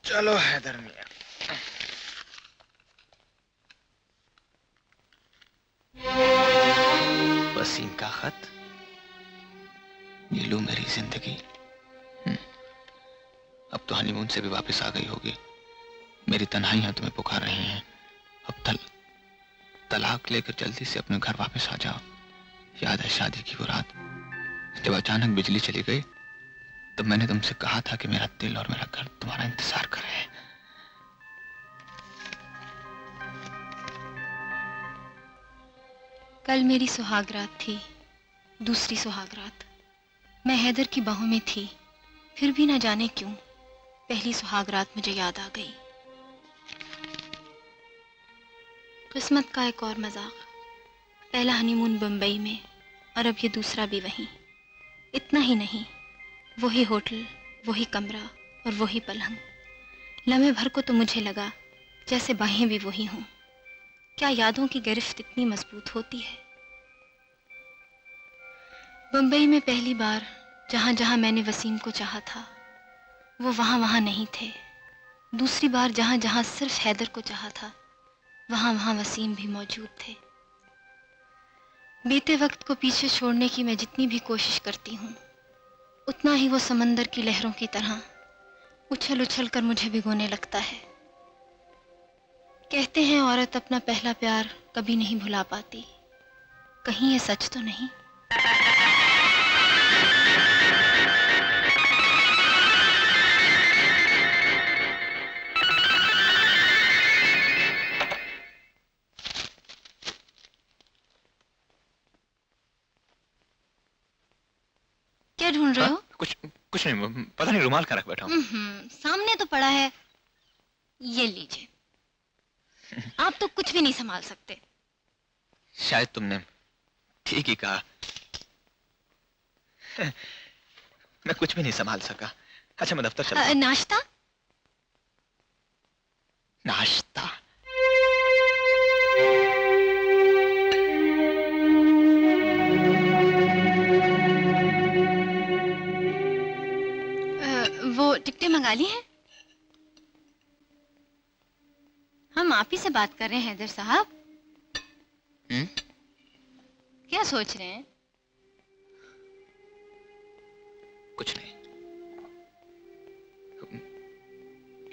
चलो हैदर मियां। वसीम का खत। ये लो मेरी जिंदगी। अब तो हनीमून से भी वापस आ गई होगी। मेरी तन्हाइयां तुम्हें पुकार रही हैं। अब तलाक लेकर जल्दी से अपने घर वापस आ जाओ। याद है शादी की वो रात जब अचानक बिजली चली गई? तब मैंने तुमसे कहा था कि मेरा दिल और मेरा घर तुम्हारा इंतजार कर रहे हैं। कल मेरी सुहागरात थी, दूसरी सुहागरात। मैं हैदर की बाहों में थी, फिर भी न जाने क्यों पहली सुहागरात मुझे याद आ गई। किस्मत का एक और मजाक। पहला हनीमून बम्बई में और अब ये दूसरा भी वहीं। इतना ही नहीं, वही होटल, वही कमरा और वही पलंग। लम्हे भर को तो मुझे लगा जैसे बाहें भी वही हों। क्या यादों की गिरफ्त इतनी मजबूत होती है। बम्बई में पहली बार जहां जहां मैंने वसीम को चाहा था वो वहां वहां नहीं थे। दूसरी बार जहां जहां सिर्फ हैदर को चाहा था वहां वहां वसीम भी मौजूद थे। बीते वक्त को पीछे छोड़ने की मैं जितनी भी कोशिश करती हूँ उतना ही वो समंदर की लहरों की तरह उछल उछल कर मुझे भिगोने लगता है। कहते हैं औरत अपना पहला प्यार कभी नहीं भुला पाती। कहीं ये सच तो नहीं? क्या ढूंढ रहे हो? कुछ नहीं, पता नहीं रुमाल कहाँ रख बैठा हूँ। सामने तो पड़ा है, ये लीजिए। आप तो कुछ भी नहीं संभाल सकते। शायद तुमने ठीक ही कहा। मैं कुछ भी नहीं संभाल सका। अच्छा मैं दफ्तर चलता हूँ। नाश्ता? नाश्ता? वो टिकटें मंगा ली हैं? हम आप ही से बात कर रहे हैं हैदर साहब। क्या सोच रहे हैं? कुछ नहीं,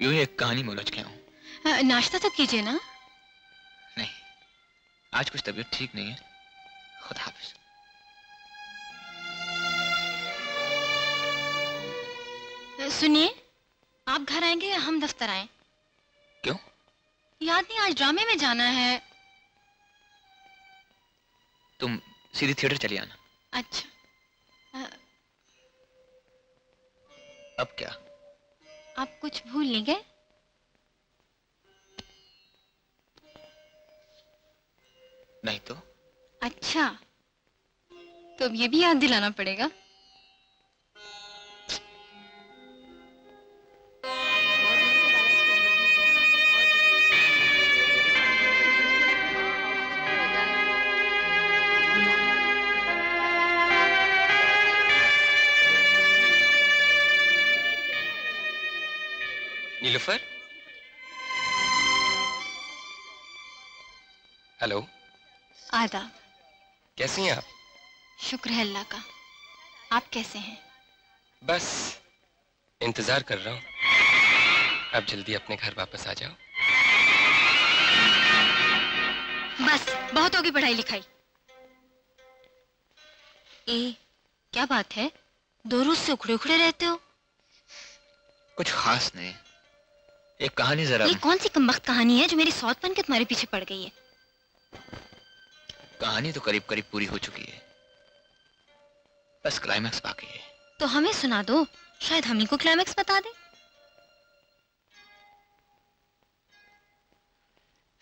यूं ही एक कहानी में उलझ गया हूं। नाश्ता तो कीजिए ना। नहीं, आज कुछ तबीयत ठीक नहीं है। खुदा हाफिज। सुनिए, आप घर आएंगे या हम दफ्तर आएं? क्यों? याद नहीं, आज ड्रामे में जाना है। तुम सीधी थिएटर चली आना। अच्छा। अब क्या? आप कुछ भूल नहीं गए? नहीं तो? अच्छा, तो अब ये भी याद दिलाना पड़ेगा। नीलुफर? हेलो। आदाब। कैसी हैं आप? शुक्र है अल्लाह का। आप कैसे हैं? बस इंतजार कर रहा हूँ। अब जल्दी अपने घर वापस आ जाओ। बस बहुत होगी पढ़ाई लिखाई। क्या बात है, दो रोज से उखड़े उखड़े रहते हो? कुछ खास नहीं, एक कहानी जरा। ये कौन सी कमबख्त कहानी है जो मेरी सौत बन के तुम्हारे पीछे पड़ गई है? कहानी तो करीब करीब पूरी हो चुकी है, बस क्लाइमैक्स बाकी है। तो हमें सुना दो, शायद हम ही को क्लाइमैक्स बता दें।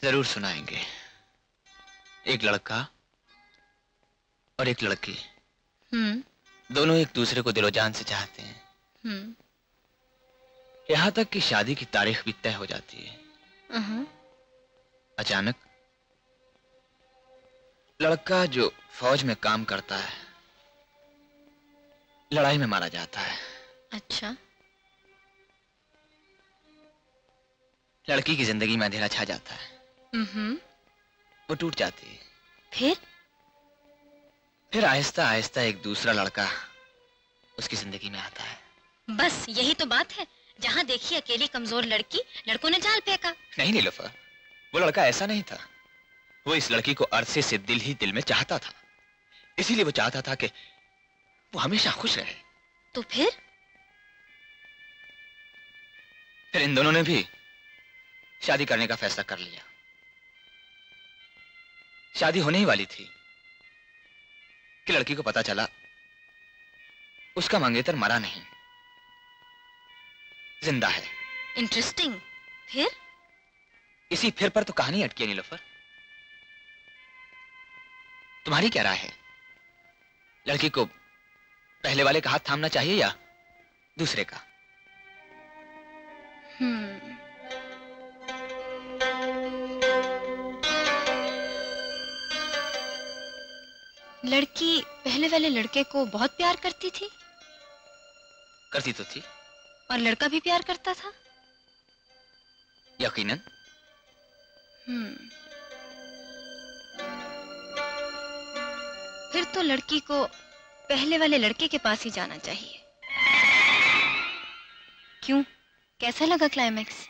जरूर सुनाएंगे। एक लड़का और एक लड़की, दोनों एक दूसरे को दिलो जान से चाहते हैं। यहां तक कि शादी की तारीख भी तय हो जाती है। अचानक लड़का जो फौज में काम करता है लड़ाई में मारा जाता है। अच्छा। लड़की की जिंदगी में अंधेरा छा जाता है, वो टूट जाती है। फिर आहिस्ता आहिस्ता एक दूसरा लड़का उसकी जिंदगी में आता है। बस यही तो बात है, जहाँ देखी अकेली कमजोर लड़की, लड़कों ने जाल फेंका। नहीं नीलोफर, वो लड़का ऐसा नहीं था। वो इस लड़की को अरसे से दिल ही दिल में चाहता था, इसीलिए वो चाहता था कि वो हमेशा खुश रहे। तो फिर इन दोनों ने भी शादी करने का फैसला कर लिया। शादी होने ही वाली थी कि लड़की को पता चला उसका मंगेतर मरा नहीं, जिंदा है। इंटरेस्टिंग। फिर इसी फिर पर तो कहानी अटकी है नीलोफर। तुम्हारी क्या राय है? लड़की को पहले वाले का हाथ थामना चाहिए या दूसरे का? लड़की पहले वाले लड़के को बहुत प्यार करती थी। करती तो थी। और लड़का भी प्यार करता था। यकीनन। फिर तो लड़की को पहले वाले लड़के के पास ही जाना चाहिए। क्यों, कैसा लगा क्लाइमैक्स?